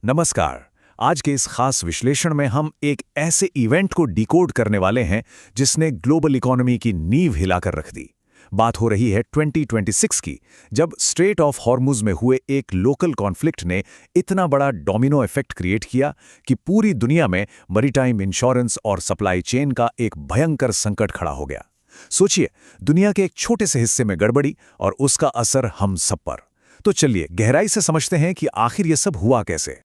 नमस्कार। आज के इस खास विश्लेषण में हम एक ऐसे इवेंट को डिकोड करने वाले हैं जिसने ग्लोबल इकोनॉमी की नींव हिलाकर रख दी। बात हो रही है 2026 की, जब स्ट्रेट ऑफ हॉर्मुज में हुए एक लोकल कॉन्फ्लिक्ट ने इतना बड़ा डोमिनो इफेक्ट क्रिएट किया कि पूरी दुनिया में मैरीटाइम इंश्योरेंस और सप्लाई चेन का एक भयंकर संकट खड़ा हो गया। सोचिए, दुनिया के एक छोटे से हिस्से में गड़बड़ी और उसका असर हम सब पर। तो चलिए गहराई से समझते हैं कि आखिर ये सब हुआ कैसे।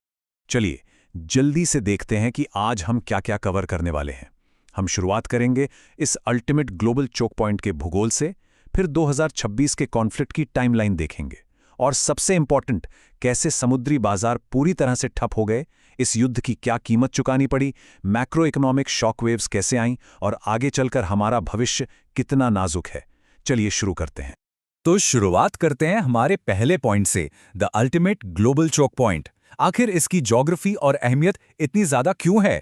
चलिए जल्दी से देखते हैं कि आज हम क्या क्या कवर करने वाले हैं। हम शुरुआत करेंगे इस अल्टीमेट ग्लोबल चोक पॉइंट के भूगोल से, फिर 2026 के कॉन्फ्लिक्ट की टाइमलाइन देखेंगे, और सबसे इंपॉर्टेंट, कैसे समुद्री बाजार पूरी तरह से ठप हो गए, इस युद्ध की क्या कीमत चुकानी पड़ी, मैक्रो इकोनॉमिक शॉकवेव्स कैसे आईं और आगे चलकर हमारा भविष्य कितना नाजुक है। चलिए शुरू करते हैं। तो शुरुआत करते हैं हमारे पहले पॉइंट से, the ultimate global choke point. आखिर इसकी ज्योग्राफी और अहमियत इतनी ज्यादा क्यों है?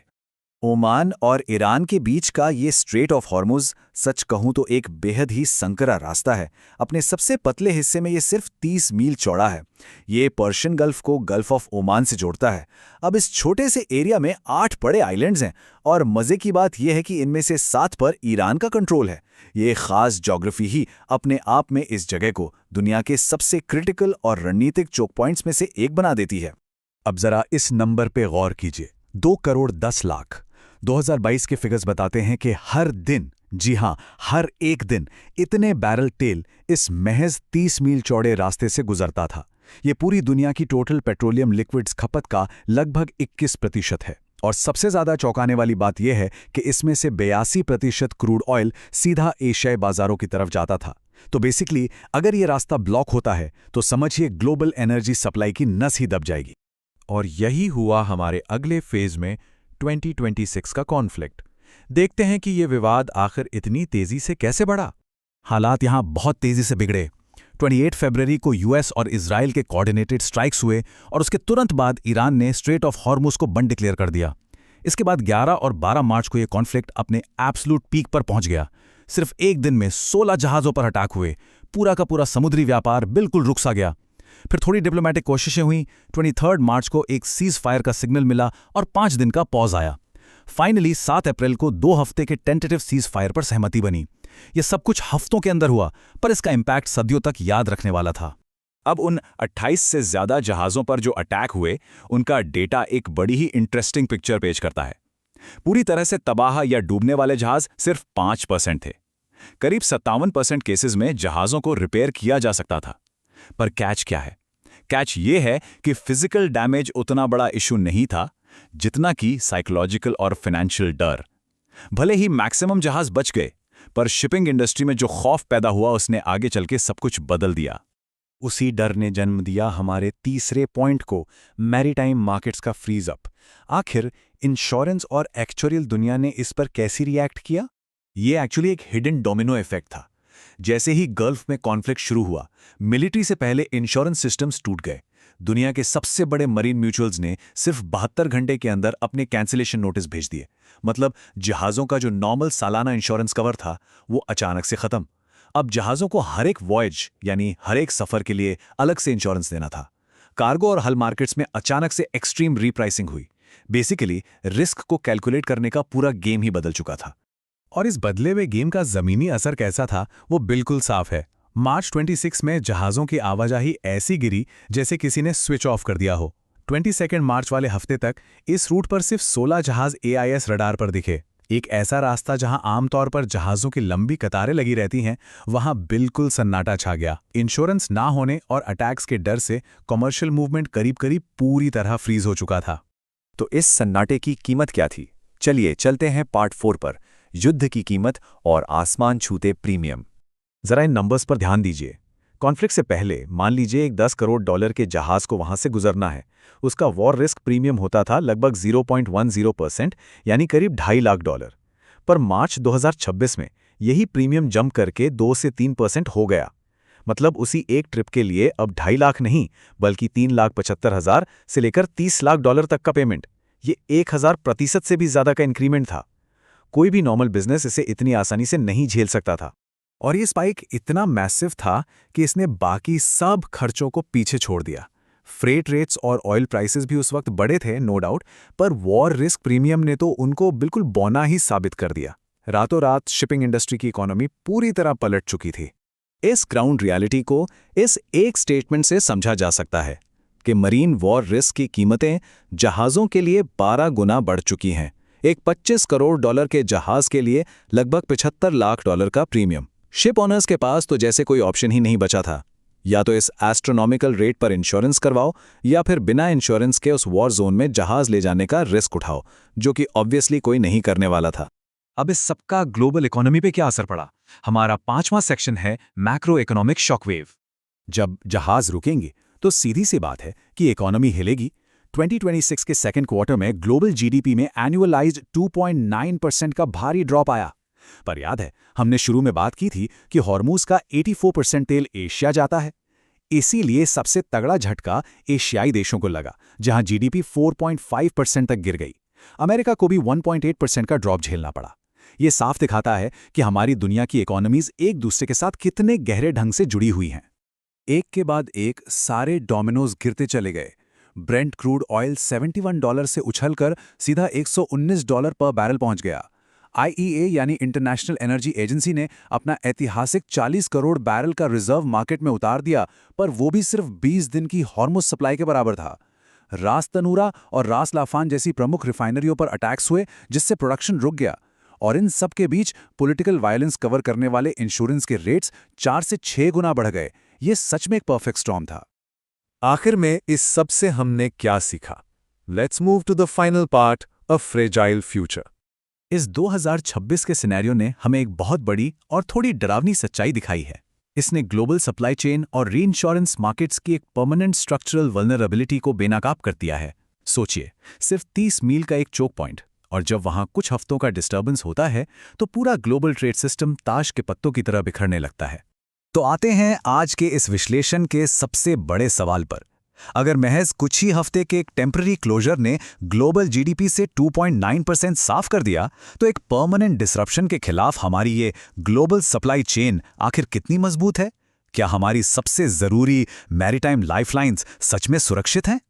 ओमान और ईरान के बीच का ये स्ट्रेट ऑफ हॉर्मुज, सच कहूं तो एक बेहद ही संकरा रास्ता है। अपने सबसे पतले हिस्से में ये सिर्फ 30 मील चौड़ा है। ये पर्शियन गल्फ को गल्फ ऑफ ओमान से जोड़ता है। अब इस छोटे से एरिया में 8 बड़े आइलैंड्स हैं, और मजे की बात यह है कि इनमें से 7 पर ईरान का कंट्रोल है। ये खास ज्योग्राफी ही अपने आप में इस जगह को दुनिया के सबसे क्रिटिकल और रणनीतिक चोक पॉइंट्स में से एक बना देती है। अब जरा इस नंबर पे गौर कीजिए, 2 करोड़ 10 लाख। 2022 के फिगर्स बताते हैं कि हर दिन, जी हां, हर एक दिन इतने बैरल तेल इस महज 30 मील चौड़े रास्ते से गुजरता था। ये पूरी दुनिया की टोटल पेट्रोलियम लिक्विड्स खपत का लगभग 21% है। और सबसे ज्यादा चौंकाने वाली बात यह है कि इसमें से 82% क्रूड ऑयल सीधा एशियाई बाजारों की तरफ जाता था। तो बेसिकली अगर ये रास्ता ब्लॉक होता है तो समझिए ग्लोबल एनर्जी सप्लाई की नस ही दब जाएगी। और यही हुआ हमारे अगले फेज में, 2026 का कॉन्फ्लिक्ट। देखते हैं कि ये विवाद आखिर इतनी तेजी से कैसे बढ़ा। हालात यहां बहुत तेजी से बिगड़े। 28 फरवरी को यूएस और इजराइल के कोऑर्डिनेटेड स्ट्राइक्स हुए, और उसके तुरंत बाद ईरान ने स्ट्रेट ऑफ हॉर्मुज को बंद डिक्लेयर कर दिया। इसके बाद 11 और 12 मार्च को यह कॉन्फ्लिक्ट अपने एब्सोल्यूट पीक पर पहुंच गया। सिर्फ एक दिन में 16 जहाजों पर अटैक हुए। पूरा का पूरा समुद्री व्यापार बिल्कुल रुक सा गया। फिर थोड़ी डिप्लोमेटिक कोशिशें हुई। 23 मार्च को एक सीज फायर का सिग्नल मिला और 5 दिन का पॉज आया। फाइनली 7 अप्रैल को 2 हफ्ते के टेंटेटिव सीज फायर पर सहमति बनी। यह सब कुछ हफ्तों के अंदर हुआ, पर इसका इंपैक्ट सदियों तक याद रखने वाला था। अब उन 28 से ज्यादा जहाजों पर जो अटैक हुए, उनका डेटा एक बड़ी ही इंटरेस्टिंग पिक्चर पेश करता है। पूरी तरह से तबाह या डूबने वाले जहाज सिर्फ 5% थे। करीब 57% केसेस में जहाजों को रिपेयर किया जा सकता था। पर कैच क्या है? कैच ये है कि फिजिकल डैमेज उतना बड़ा इशू नहीं था जितना कि साइकोलॉजिकल और फाइनेंशियल डर। भले ही मैक्सिमम जहाज बच गए, पर शिपिंग इंडस्ट्री में जो खौफ पैदा हुआ उसने आगे चल के सब कुछ बदल दिया। उसी डर ने जन्म दिया हमारे तीसरे पॉइंट को, मैरीटाइम मार्केट्स का फ्रीज अप। आखिर इंश्योरेंस और एक्चुअरियल दुनिया ने इस पर कैसे रिएक्ट किया? ये एक्चुअली एक हिडन डोमिनो इफेक्ट था। जैसे ही गल्फ में कॉन्फ्लिक्ट शुरू हुआ, मिलिट्री से पहले इंश्योरेंस सिस्टम्स टूट गए। दुनिया के सबसे बड़े मरीन म्यूचुअल्स ने सिर्फ 72 घंटे के अंदर अपने कैंसिलेशन नोटिस भेज दिए। मतलब जहाज़ों का जो नॉर्मल सालाना इंश्योरेंस कवर था, वो अचानक से खत्म। अब जहाज़ों को हर एक वॉयज, यानी हर एक सफ़र के लिए अलग से इंश्योरेंस देना था। कार्गो और हल मार्केट्स में अचानक से एक्सट्रीम रीप्राइसिंग हुई। बेसिकली रिस्क को कैलकुलेट करने का पूरा गेम ही बदल चुका था। और इस बदले हुए गेम का जमीनी असर कैसा था, वो बिल्कुल साफ है। मार्च 26 में जहाज़ों की आवाजाही ऐसी गिरी जैसे किसी ने स्विच ऑफ कर दिया हो। 22 मार्च वाले हफ्ते तक इस रूट पर सिर्फ 16 जहाज AIS रडार पर दिखे। एक ऐसा रास्ता जहां आमतौर पर जहाज़ों की लंबी कतारें लगी रहती हैं, वहां बिल्कुल सन्नाटा छा गया। इंश्योरेंस ना होने और अटैक्स के डर से कमर्शियल मूवमेंट करीब करीब पूरी तरह फ्रीज हो चुका था। तो इस सन्नाटे की कीमत क्या थी? चलिए चलते हैं पार्ट 4 पर, युद्ध की कीमत और आसमान छूते प्रीमियम। जरा इन नंबर्स पर ध्यान दीजिए। कॉन्फ्लिक्ट से पहले मान लीजिए एक $10 करोड़ के जहाज को वहां से गुजरना है। उसका वॉर रिस्क प्रीमियम होता था लगभग 0.10%, यानी करीब $2.5 लाख। पर मार्च 2026 में यही प्रीमियम जंप करके 2 से 3% हो गया। मतलब उसी एक ट्रिप के लिए अब 2.5 लाख नहीं, बल्कि $3,75,000 से लेकर $30 लाख तक का पेमेंट। ये 1000% से भी ज्यादा का इंक्रीमेंट था। कोई भी नॉर्मल बिजनेस इसे इतनी आसानी से नहीं झेल सकता था। और ये स्पाइक इतना मैसिव था कि इसने बाकी सब खर्चों को पीछे छोड़ दिया। फ्रेट रेट्स और ऑयल प्राइसेस भी उस वक्त बड़े थे, नो डाउट, पर वॉर रिस्क प्रीमियम ने तो उनको बिल्कुल बौना ही साबित कर दिया। रातों रात शिपिंग इंडस्ट्री की इकोनॉमी पूरी तरह पलट चुकी थी। इस ग्राउंड रियलिटी को इस एक स्टेटमेंट से समझा जा सकता है कि मरीन वॉर रिस्क की कीमतें जहाज़ों के लिए 12 गुना बढ़ चुकी हैं। एक 25 करोड़ डॉलर के जहाज़ के लिए लगभग 75 लाख डॉलर का प्रीमियम। शिप ओनर्स के पास तो जैसे कोई ऑप्शन ही नहीं बचा था। या तो इस एस्ट्रोनॉमिकल रेट पर इंश्योरेंस करवाओ या फिर बिना इंश्योरेंस के उस वॉर जोन में जहाज ले जाने का रिस्क उठाओ, जो कि ऑब्वियसली कोई नहीं करने वाला था। अब इस सबका ग्लोबल इकोनॉमी पे क्या असर पड़ा? हमारा 5वां सेक्शन है मैक्रो इकोनॉमिक शॉकवेव। जब जहाज रुकेंगे तो सीधी सी बात है कि इकोनॉमी हिलेगी। 2026 के सेकंड क्वार्टर में ग्लोबल जीडीपी में एनुअलाइज्ड 2.9% का भारी ड्रॉप आया। पर याद है, हमने शुरू में बात की थी कि हॉर्मूज का 84% तेल एशिया जाता है। इसीलिए सबसे तगड़ा झटका एशियाई देशों को लगा, जहां जीडीपी 4.5% तक गिर गई। अमेरिका को भी 1.8% का ड्रॉप झेलना पड़ा। ये साफ दिखाता है कि हमारी दुनिया की इकोनॉमीज एक दूसरे के साथ कितने गहरे ढंग से जुड़ी हुई हैं। एक के बाद एक सारे डोमिनोज गिरते चले गए। ब्रेंट क्रूड ऑयल $71 से उछलकर सीधा $119 पर बैरल पहुंच गया। IEA यानी इंटरनेशनल एनर्जी एजेंसी ने अपना ऐतिहासिक 40 करोड़ बैरल का रिजर्व मार्केट में उतार दिया, पर वो भी सिर्फ 20 दिन की हॉर्मुज सप्लाई के बराबर था। रास तनूरा और रास लाफान जैसी प्रमुख रिफाइनरियों पर अटैक्स हुए, जिससे प्रोडक्शन रुक गया। और इन सब के बीच पॉलिटिकल वायलेंस कवर करने वाले इंश्योरेंस के रेट्स 4 से 6 गुना बढ़ गए। ये सच में एक परफेक्ट स्टॉर्म था। आखिर में इस सब से हमने क्या सीखा? Let's move to the final part, a fragile future. इस 2026 के सिनेरियो ने हमें एक बहुत बड़ी और थोड़ी डरावनी सच्चाई दिखाई है। इसने ग्लोबल सप्लाई चेन और रीइंश्योरेंस मार्केट्स की एक परमानेंट स्ट्रक्चरल वल्नरेबिलिटी को बेनकाब कर दिया है। सोचिए, सिर्फ 30 मील का एक चोक पॉइंट, और जब वहां कुछ हफ्तों का डिस्टर्बेंस होता है तो पूरा ग्लोबल ट्रेड सिस्टम ताश के पत्तों की तरह बिखरने लगता है। तो आते हैं आज के इस विश्लेषण के सबसे बड़े सवाल पर। अगर महज कुछ ही हफ्ते के एक टेम्पररी क्लोजर ने ग्लोबल जीडीपी से 2.9% साफ कर दिया, तो एक परमानेंट डिसरप्शन के खिलाफ हमारी ये ग्लोबल सप्लाई चेन आखिर कितनी मजबूत है? क्या हमारी सबसे जरूरी मैरीटाइम लाइफलाइंस सच में सुरक्षित हैं?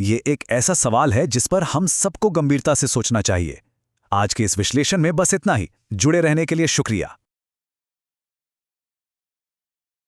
ये एक ऐसा सवाल है जिस पर हम सबको गंभीरता से सोचना चाहिए। आज के इस विश्लेषण में बस इतना ही। जुड़े रहने के लिए शुक्रिया।